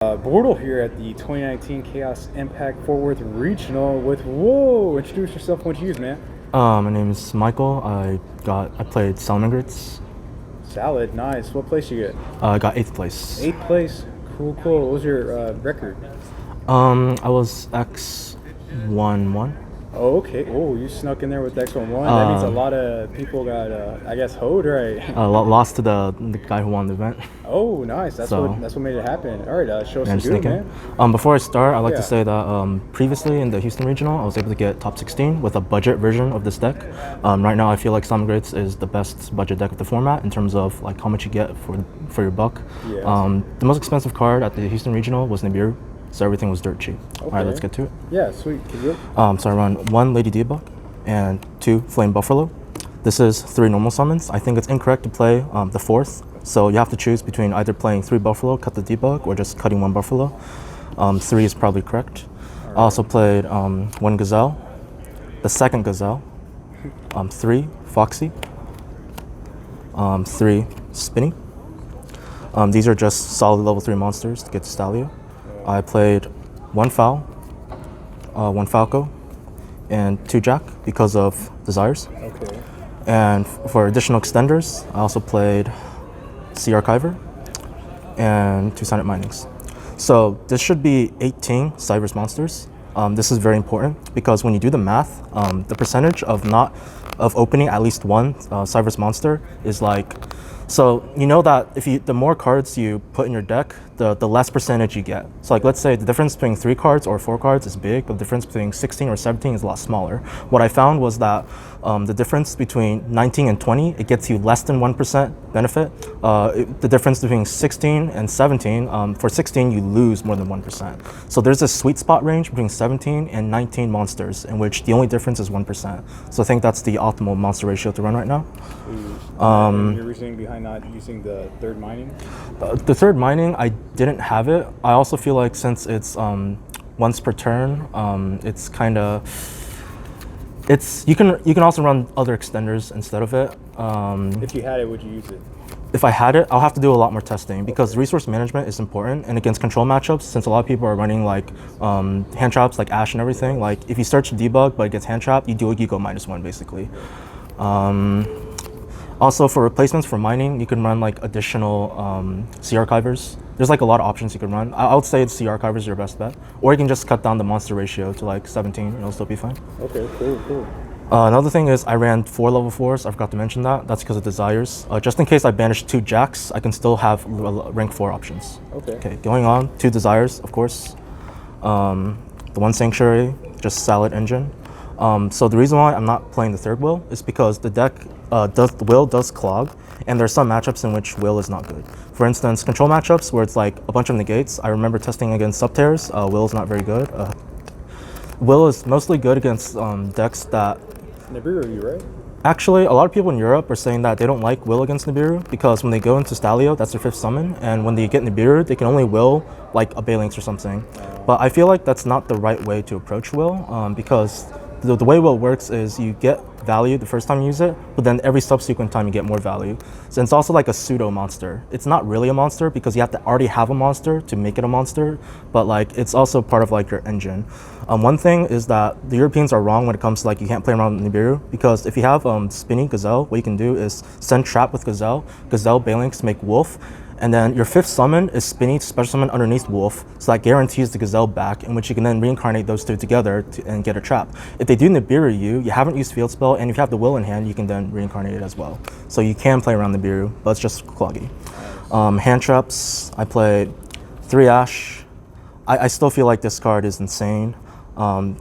Bortle here at the 2019 Chaos Impact Fort Worth Regional with Whoa. Introduce yourself once you use, man. My name is Michael. I played Salamangreat. Salad, nice. What place you get? I got eighth place. Eighth place. Cool. What was your record? I was X11. Oh, okay. Oh, you snuck in there with X11. That means a lot of people got, I guess, hoed, right? Lost to the guy who won the event. Oh, nice. That's what made it happen. All right, show us some Just dude, man. Before I start, I'd like to say that previously in the Houston Regional, I was able to get top 16 with a budget version of this deck. Right now, I feel like Salamangreat is the best budget deck of the format in terms of like how much you get for your buck. Yeah. The most expensive card at the Houston Regional was Nibiru. So everything was dirt cheap. Okay. All right, let's get to it. Yeah, sweet. So I run 1 Lady Debug and 2 Flame Buffalo. This is 3 normal summons. I think it's incorrect to play the 4th. So you have to choose between either playing 3 Buffalo, cut the debug, or just cutting 1 Buffalo. 3 is probably correct. Right. I also played 1 Gazelle, the second Gazelle, 3 Foxy, 3 Spinny. These are just solid level 3 monsters to get to Stalio. I played 1 Foul, 1 Falco, and 2 Jack because of Desires. Okay. And for additional extenders, I also played Sea Archiver and 2 Silent Minings. So this should be 18 Cybers monsters. This is very important because when you do the math, the percentage of opening at least 1 Cybers monster is like, so you know that the more cards you put in your deck, the less percentage you get. So like let's say the difference between 3 cards or 4 cards is big, but the difference between 16 or 17 is a lot smaller. What I found was that the difference between 19 and 20, it gets you less than 1% benefit. The difference between 16 and 17, for 16 you lose more than 1%. So there's a sweet spot range between 17 and 19 monsters in which the only difference is 1%. So I think that's the optimal monster ratio to run right now. Your reasoning behind not using the third mining? The third mining, I didn't have it. I also feel like since it's once per turn, it's kind of, you can also run other extenders instead of it. If you had it, would you use it? If I had it, I'll have to do a lot more testing because resource management is important, and against control matchups, since a lot of people are running like hand traps like Ash and everything, like if you search debug but it gets hand trapped, you do a Yugioh -1 basically. Also, for replacements for mining, you can run like additional Sea Archivers. There's like a lot of options you can run. I would say Sea Archivers is your best bet, or you can just cut down the monster ratio to like 17, and it'll still be fine. Okay, cool. Another thing is I ran 4 level 4s. I forgot to mention that. That's because of Desires. Just in case I banish 2 Jacks, I can still have rank 4 options. Okay, going on, 2 Desires, of course. The 1 Sanctuary, just Salad Engine. So the reason why I'm not playing the 3rd Will is because the deck Will does clog, and there's some matchups in which Will is not good. For instance, control matchups where it's like a bunch of negates. I remember testing against Subtears. Will is not very good. Will is mostly good against decks that... Nibiru, right? Actually, a lot of people in Europe are saying that they don't like Will against Nibiru because when they go into Stalio, that's their 5th summon, and when they get Nibiru, they can only Will like a Balinx or something. But I feel like that's not the right way to approach Will because the way Will works is you get value the first time you use it, but then every subsequent time you get more value. So it's also like a pseudo monster. It's not really a monster because you have to already have a monster to make it a monster, but like it's also part of like your engine. One thing is that the Europeans are wrong when it comes to like you can't play around with Nibiru, because if you have Spinny Gazelle, what you can do is send Trap with Gazelle, Balinx make Wolf, and then your 5th summon is Spinny special summon underneath Wolf, so that guarantees the Gazelle back, in which you can then reincarnate those 2 together and get a trap. If they do Nibiru you haven't used Field Spell, and if you have the Will in hand, you can then reincarnate it as well. So you can play around Nibiru, but it's just cloggy. Hand traps, I played 3 Ash. I still feel like this card is insane.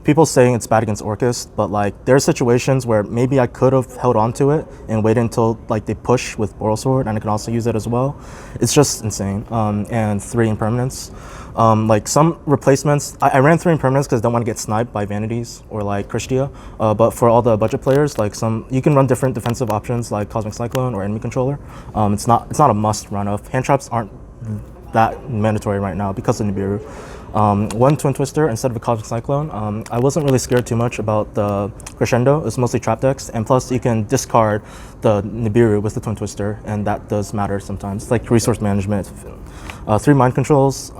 People saying it's bad against Orcus, but like there are situations where maybe I could have held on to it and waited until like they push with Bortle Sword, and I can also use it as well. It's just insane. And 3 Impermanence. Like some replacements, I ran 3 Impermanence because I don't want to get sniped by Vanities or like Christia. But for all the budget players, like you can run different defensive options like Cosmic Cyclone or Enemy Controller. It's not a must run of. Hand traps aren't that mandatory right now because of Nibiru. One Twin Twister instead of a Cosmic Cyclone. I wasn't really scared too much about the Crescendo. It's mostly trap decks, and plus you can discard the Nibiru with the Twin Twister, and that does matter sometimes. It's like resource management. 3 mind controls.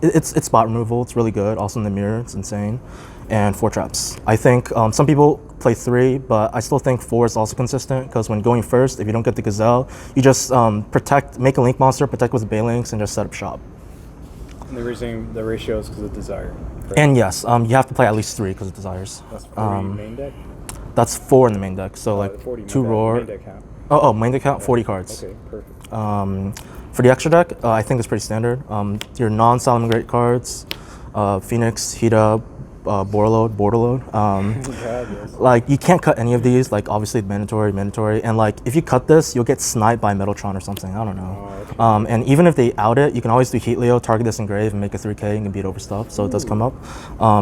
It's spot removal. It's really good. Also in the mirror, it's insane. And 4 traps. I think some people play 3, but I still think 4 is also consistent because when going first, if you don't get the Gazelle, you just protect, make a Link monster, protect with Balinks, and just set up shop. And the reason the ratio is because of Desire. Correct? And yes, you have to play at least 3 because of Desires. That's 40 main deck? That's 4 in the main deck, so like 2 Roar. Main deck count. Oh, main deck count, 40 cards. Okay, perfect. For the extra deck, I think it's pretty standard. Your non-Salamangreat cards, Phoenix, Hida, Bortle. Like you can't cut any of these. Like obviously mandatory, and like if you cut this, you'll get sniped by Metaltron or something. I don't know. Okay. And even if they out it, you can always do Heatleo, target this engrave, and make a 3K and can beat over stuff. So it does come up.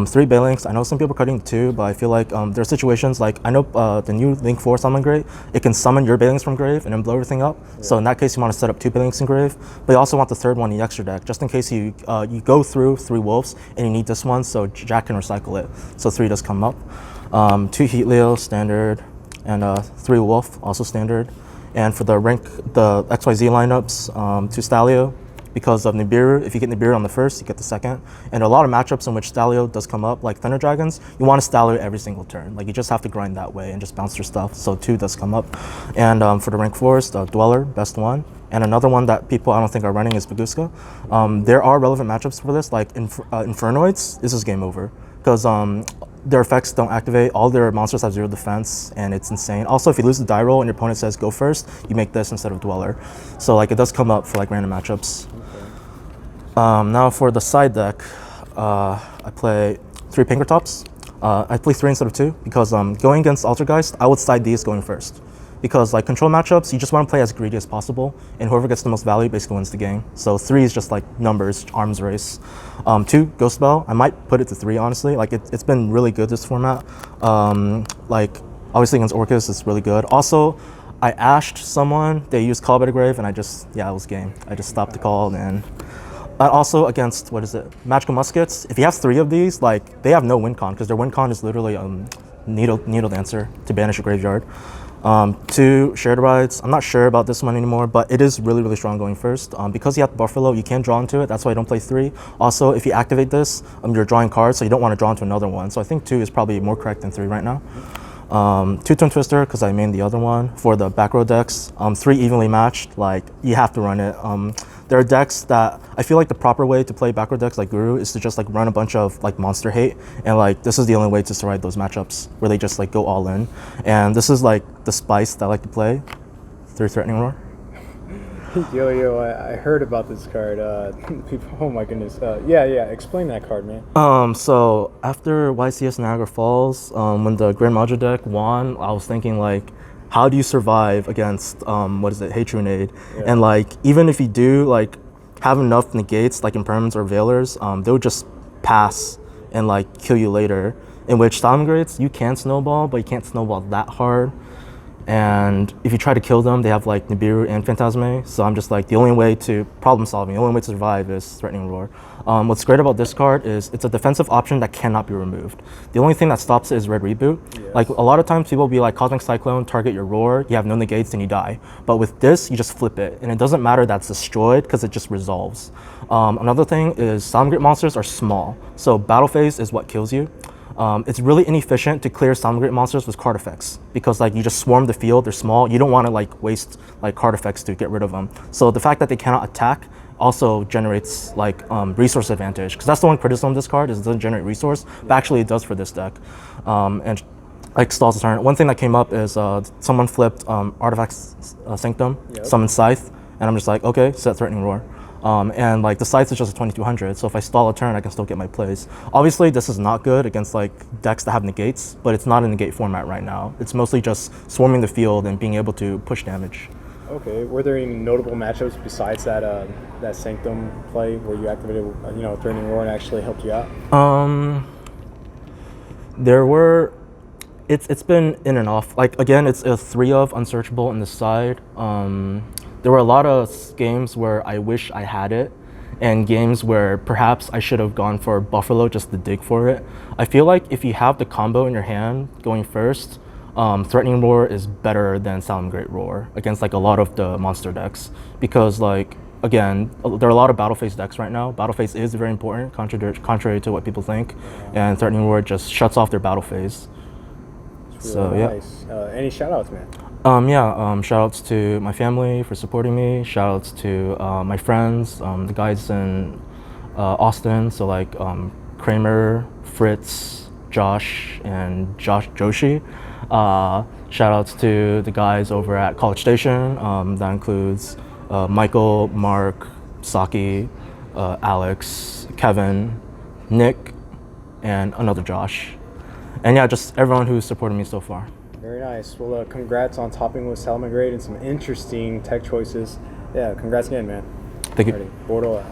3 Balinks. I know some people are cutting 2, but I feel like there are situations like I know the new Link 4 Salamangreat, it can summon your Balinks from grave and then blow everything up. Yeah. So in that case, you want to set up 2 Balinks in grave, but you also want the 3rd one in the extra deck, just in case you go through 3 wolves and you need this one, so Jack can recycle it. So 3 does come up. 2 Heatleo standard, and 3 Wolf also standard. And for the XYZ lineups, 2 Stalio because of Nibiru. If you get Nibiru on the first, you get the second. And a lot of matchups in which Stalio does come up, like Thunder Dragons, you want to Stalio every single turn. Like you just have to grind that way and just bounce your stuff. So 2 does come up. And for the rank 4s, Dweller, best one. And another one that people I don't think are running is Baguska. There are relevant matchups for this, like Infernoids. This is game over because their effects don't activate. All their monsters have 0 defense, and it's insane. Also, if you lose the die roll and your opponent says go first, you make this instead of Dweller. So like it does come up for like random matchups. Okay. Now for the side deck, I play 3 Pinkertops. I play 3 instead of 2 because going against Altergeist, I would side these going first. Because like control matchups, you just want to play as greedy as possible, and whoever gets the most value basically wins the game. So 3 is just like numbers, arms race. 2 Ghost Bell, I might put it to 3 honestly. Like it's been really good this format. Like obviously against Orcus, it's really good. Also, I ashed someone, they used Call by the Grave, and it was game. I just stopped the call, and also against Magical Muskets. If you have 3 of these, like they have no win con because their win con is literally Needle Dancer to banish a graveyard. 2 Shared Rides. I'm not sure about this one anymore, but it is really, really strong going first. Because you have Buffalo, you can draw into it. That's why I don't play 3. Also, if you activate this, you're drawing cards, so you don't want to draw into another one. So I think 2 is probably more correct than 3 right now. 2 Twin Twister, because I main the other one. For the back row decks, 3 evenly matched. Like, you have to run it. There are decks that I feel like the proper way to play back row decks like Guru is to just like run a bunch of like monster hate, and like this is the only way to survive those matchups where they just like go all in. And this is like the spice that I like to play. 3 Threatening Roar. Yo, I heard about this card. People, oh my goodness. Yeah, explain that card, man. So after YCS Niagara Falls, when the Grand Maju deck won, I was thinking like, how do you survive against Hatrunade? Yeah. And like even if you do like have enough negates like impermanents or veilers, they'll just pass and like kill you later. In which Salamangreats, you can snowball, but you can't snowball that hard. And if you try to kill them, they have like Nibiru and Phantasme. So I'm just like, the only way to problem solving, the only way to survive is Threatening Roar. What's great about this card is it's a defensive option that cannot be removed. The only thing that stops it is Red Reboot. Yes. Like a lot of times people will be like, Cosmic Cyclone, target your Roar, you have no negates and you die. But with this, you just flip it. And it doesn't matter that it's destroyed because it just resolves. Another thing is Salamangreat monsters are small. So Battle Phase is what kills you. It's really inefficient to clear Salamangreat monsters with card effects because like you just swarm the field, they're small. You don't want to like waste like card effects to get rid of them. So the fact that they cannot attack also generates like resource advantage, because that's the one criticism of this card is it doesn't generate resource, but actually it does for this deck. And like stalls the turn. One thing that came up is someone flipped Artifacts Sanctum, yep. Summon Scythe, and I'm just like, okay, set Threatening Roar. And like the Scythe is just a 2200, so if I stall a turn, I can still get my plays. Obviously, this is not good against like decks that have negates, but it's not a negate format right now. It's mostly just swarming the field and being able to push damage. Okay, were there any notable matchups besides that that Sanctum play where you activated Threatening Roar and actually helped you out? There were. It's been in and off. Like again, it's a 3 of Unsearchable in the side. There were a lot of games where I wish I had it, and games where perhaps I should have gone for Buffalo just to dig for it. I feel like if you have the combo in your hand going first, Threatening Roar is better than Salamangreat Roar against like a lot of the monster decks, because like again, there are a lot of battle phase decks right now. Battle phase is very important, contrary to what people think, and Threatening Roar just shuts off their battle phase. It's really nice. Any shout outs, man? Shout outs to my family for supporting me. Shout outs to my friends, the guys in Austin. So like Kramer, Fritz, Josh, and Joshi. Shout outs to the guys over at College Station. That includes Michael, Mark, Saki, Alex, Kevin, Nick, and another Josh. And yeah, just everyone who's supported me so far. Very nice. Well, congrats on topping with Salamangreat and some interesting tech choices. Yeah, congrats again, man. Thank you. Alrighty, Bortle out.